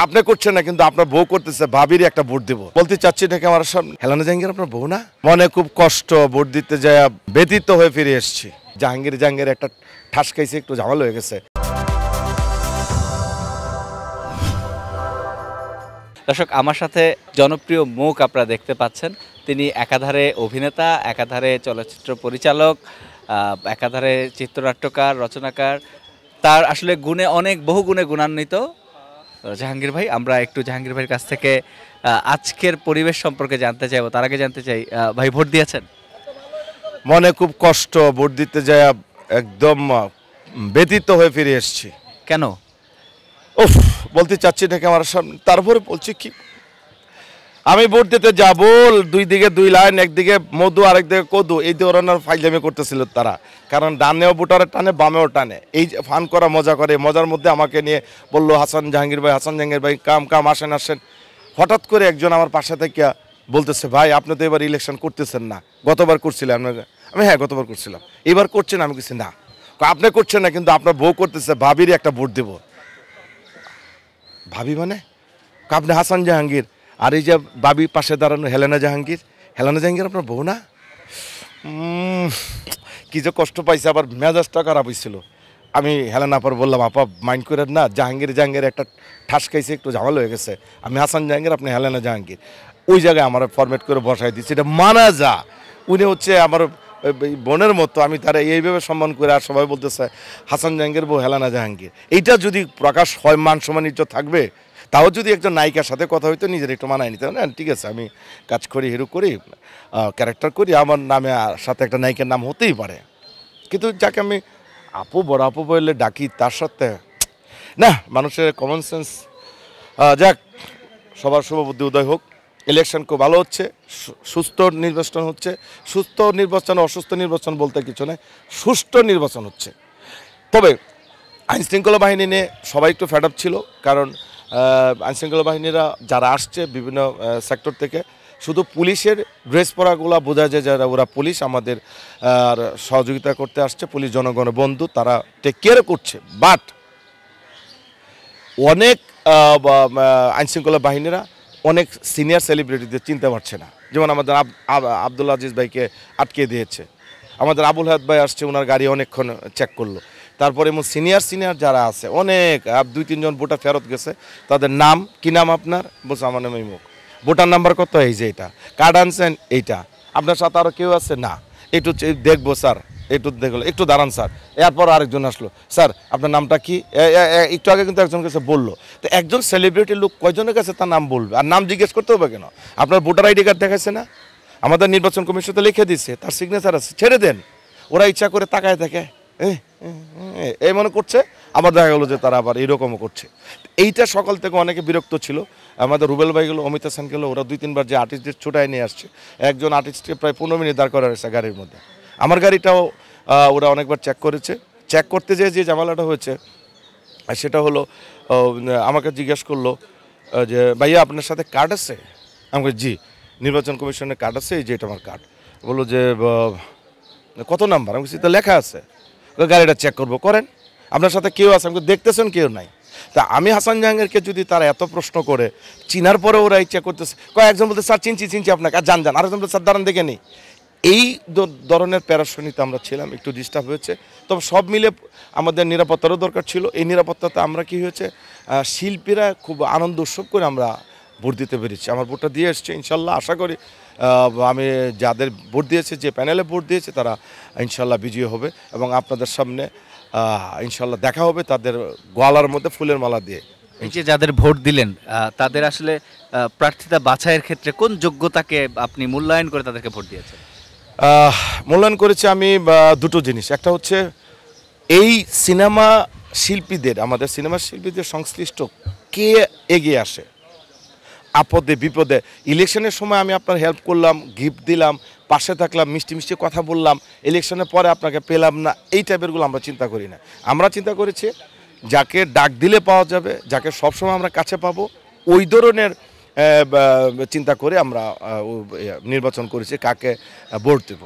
আপনি করছেন না, কিন্তু আপনার বউ করতেছে, ভাবিরই একটা ভোট দেবো বলতে চাচ্ছি নাকি আমার সামনে। হেলানা জাহাঙ্গীর আপনার বউ না? মনে খুব কষ্ট, ভোট দিতে যায় ব্যতীত হয়ে ফিরে এসেছি। জাহাঙ্গীর একটা ঠাস খাইছে, একটু ঝামেলা হয়ে গেছে। দর্শক, আমার সাথে জনপ্রিয় মুখ আপনারা দেখতে পাচ্ছেন। তিনি একাধারে অভিনেতা, একাধারে চলচ্চিত্র পরিচালক, একাধারে চিত্রনাট্যকার, রচনাকার। তার আসলে গুণে বহু গুণে গুণান্বিত জাহাঙ্গীর ভাই। আমরা একটু জাহাঙ্গীর ভাইয়ের কাছ থেকে আজকের পরিবেশ সম্পর্কে জানতে চাইবো। তার আগে জানতে চাই, ভাই ভোট দিয়েছেন? মনে খুব কষ্ট, ভোট দিতে যায় একদম ব্যতীত হয়ে ফিরে এসেছি। কেন? উফ, বলতে চাচ্ছি নাকি আমার সামনে, তারপরে বলছি কি, আমি ভোট দিতে যাব, দুই দিকে দুই লাইন, একদিকে মধু আরেকদিকে কদু, এই ধরনের ফাইজলামি করতেছিল তারা। কারণ ডানেও ভোটারের টানে, বামেও টানে, এই ফান করা মজা করে। মজার মধ্যে আমাকে নিয়ে বললো হাসান জাহাঙ্গীর ভাই কাম আসেন। হঠাৎ করে একজন আমার পাশে থেকে বলতেছে, ভাই আপনি তো এবার ইলেকশন করতেছেন না, গতবার করছিলেন। আমি হ্যাঁ গতবার করছিলাম, এবার করছেন? আমি কিছু না। আপনি করছেন না, কিন্তু আপনার বউ করতেছে, ভাবিরই একটা ভোট দেবো। ভাবি মানে? আপনি হাসান জাহাঙ্গীর, আর এই যে ভাবি পাশে দাঁড়ানো হেলেনা জাহাঙ্গীর আপনার বউ না? কি যে কষ্ট পাইছে, আবার মেজাজটা খারাপ হয়েছিল। আমি হেলেনা পর বললাম, আপা মাইন্ড করেন না, জাহাঙ্গীর একটা ঠাস খাইছে, একটু ঝামেলা হয়ে গেছে। আমি হাসান জাহাঙ্গীর, আপনি হেলেনা জাহাঙ্গীর। ওই জায়গায় আমার ফরম্যাট করে বসাই দিচ্ছি, এটা মানা যা। উনি হচ্ছে আমার বোনের মতো, আমি তারা এইভাবে সম্মান করে। আর সবাই বলতেছে হাসান জাহাঙ্গীর বউ হেলেনা জাহাঙ্গীর। এইটা যদি প্রকাশ হয়, মান সম্মান ইজ্জত থাকবে। তাও যদি একজন নায়িকার সাথে কথা হইতো, নিজের একটু মানায় নিতে না, ঠিক আছে আমি কাজ করি, হিরো করি, ক্যারেক্টার করি, আমার নামে সাথে একটা নায়িকার নাম হতেই পারে। কিন্তু যাকে আমি বড় আপু বললে ডাকি, তার সাথে না, মানুষের কমন সেন্স। যাক, সবার শুভবুদ্ধি উদয় হোক। ইলেকশন খুব ভালো হচ্ছে, সুস্থ নির্বাচন হচ্ছে। সুস্থ নির্বাচন, অসুস্থ নির্বাচন বলতে কিছু নেই, সুষ্ঠু নির্বাচন হচ্ছে। তবে আইনশৃঙ্খলা বাহিনী নিয়ে সবাই একটু ফেড আপ ছিল, কারণ আইনশৃঙ্খলা বাহিনীরা যারা আসছে বিভিন্ন সেক্টর থেকে, শুধু পুলিশের ড্রেস পরাগুলো বোঝা যায় যারা ওরা পুলিশ আমাদের সহযোগিতা করতে আসছে, পুলিশ জনগণের বন্ধু, তারা টেক কেয়ার করছে। বাট অনেক আইনশৃঙ্খলা বাহিনীরা অনেক সিনিয়র সেলিব্রিটিদের চিনতে পারছে না। যেমন আমাদের আব্দুল আজিজ ভাইকে আটকে দিয়েছে, আমাদের আবুল হায়াত ভাই আসছে, ওনার গাড়ি অনেকক্ষণ চেক করলো। তারপরে এমন সিনিয়র যারা আছে অনেক, 2-3 জন ভোটার ফেরত গেছে, তাদের নাম কি, নাম আপনার? বলছে আমার নাম মুখ। ভোটার নাম্বার কত? এই যে এটা। কার্ড আনছেন? এইটা। আপনার সাথে আরও কেউ আছে? না। একটু দেখবো স্যার, একটু দেখলো, একটু দাঁড়ান স্যার। এরপর আরেকজন আসলো, স্যার আপনার নামটা কি? একটু আগে কিন্তু একজন কাছে বললো। তো একজন সেলিব্রিটি লোক কয়জনের কাছে তার নাম বলবে? আর নাম জিজ্ঞেস করতে হবে কেন? আপনার ভোটার আইডি কার্ড দেখাচ্ছে না? আমাদের নির্বাচন কমিশন তো লিখে দিচ্ছে, তার সিগনেচার আছে, ছেড়ে দেন। ওরা ইচ্ছা করে তাকায় থাকে, এই মনে করছে। আবার দেখা গেলো যে তারা আবার এরকমও করছে। এইটা সকাল থেকে অনেকে বিরক্ত ছিল। আমাদের রুবেল ভাই গেলো, অমিতা সেন গেলো, ওরা 2-3 বার যে আর্টিস্টদের ছুটায় নিয়ে আসছে। একজন আর্টিস্টকে প্রায় 15 মিনিট দাঁড় করা হয়েছে গাড়ির মধ্যে। আমার গাড়িটাও ওরা অনেকবার চেক করেছে। চেক করতে যেয়ে যে ঝামেলাটা হয়েছে সেটা হলো, আমাকে জিজ্ঞেস করলো যে ভাইয়া আপনার সাথে কার্ড আছে? আমাকে জি, নির্বাচন কমিশনের কার্ড আছে, এই যে এটা আমার কার্ড। বললো যে কত নাম্বার? আমি বলছি তো লেখা আছে। গাড়িটা চেক করবো, করেন। আপনার সাথে কেউ আছে? আমাকে দেখতেছেন কেউ নাই। তা আমি হাসান জাহাঙ্গীরকে যদি তারা এত প্রশ্ন করে, চিনার পরে ওরা এই চেক করতেছে, কয়েকজন বলতে স্যার চিনছি আপনাকে, আর যান। আরেকজন বলতে স্যার দাঁড়ান দেখে নেই। এই ধরনের প্যারাশনিতে আমরা ছিলাম, একটু ডিস্টার্ব হয়েছে। তবে সব মিলে আমাদের নিরাপত্তারও দরকার ছিল। এই নিরাপত্তাতে আমরা কি হয়েছে, শিল্পীরা খুব আনন্দ উৎসব করে আমরা ভোট দিতে পেরেছি। আমার ভোটটা দিয়ে এসছে, ইনশাল্লাহ আশা করি আমি যাদের ভোট দিয়েছে, যে প্যানেলে ভোট দিয়েছে, তারা ইনশাল্লাহ বিজয়ী হবে এবং আপনাদের সামনে ইনশাল্লাহ দেখা হবে তাদের গলার মধ্যে ফুলের মালা দিয়ে। এই যে যাদের ভোট দিলেন, তাদের আসলে প্রার্থিতা বাছাইয়ের ক্ষেত্রে কোন যোগ্যতাকে আপনি মূল্যায়ন করে তাদেরকে ভোট দিয়েছেন? মূল্যায়ন করেছি আমি দুটো জিনিস। একটা হচ্ছে এই সিনেমা শিল্পীদের, আমাদের সিনেমা শিল্পীদের সংশ্লিষ্ট কে এগিয়ে আসে আপদে বিপদে। ইলেকশনের সময় আমি আপনার হেল্প করলাম, গিফট দিলাম, পাশে থাকলাম, মিষ্টি কথা বললাম, ইলেকশনের পরে আপনাকে পেলাম না, এই টাইপেরগুলো আমরা চিন্তা করি না। আমরা চিন্তা করেছি যাকে ডাক দিলে পাওয়া যাবে, যাকে সবসময় আমরা কাছে পাবো, ওই ধরনের চিন্তা করে আমরা নির্বাচন করেছি কাকে ভোট দেব।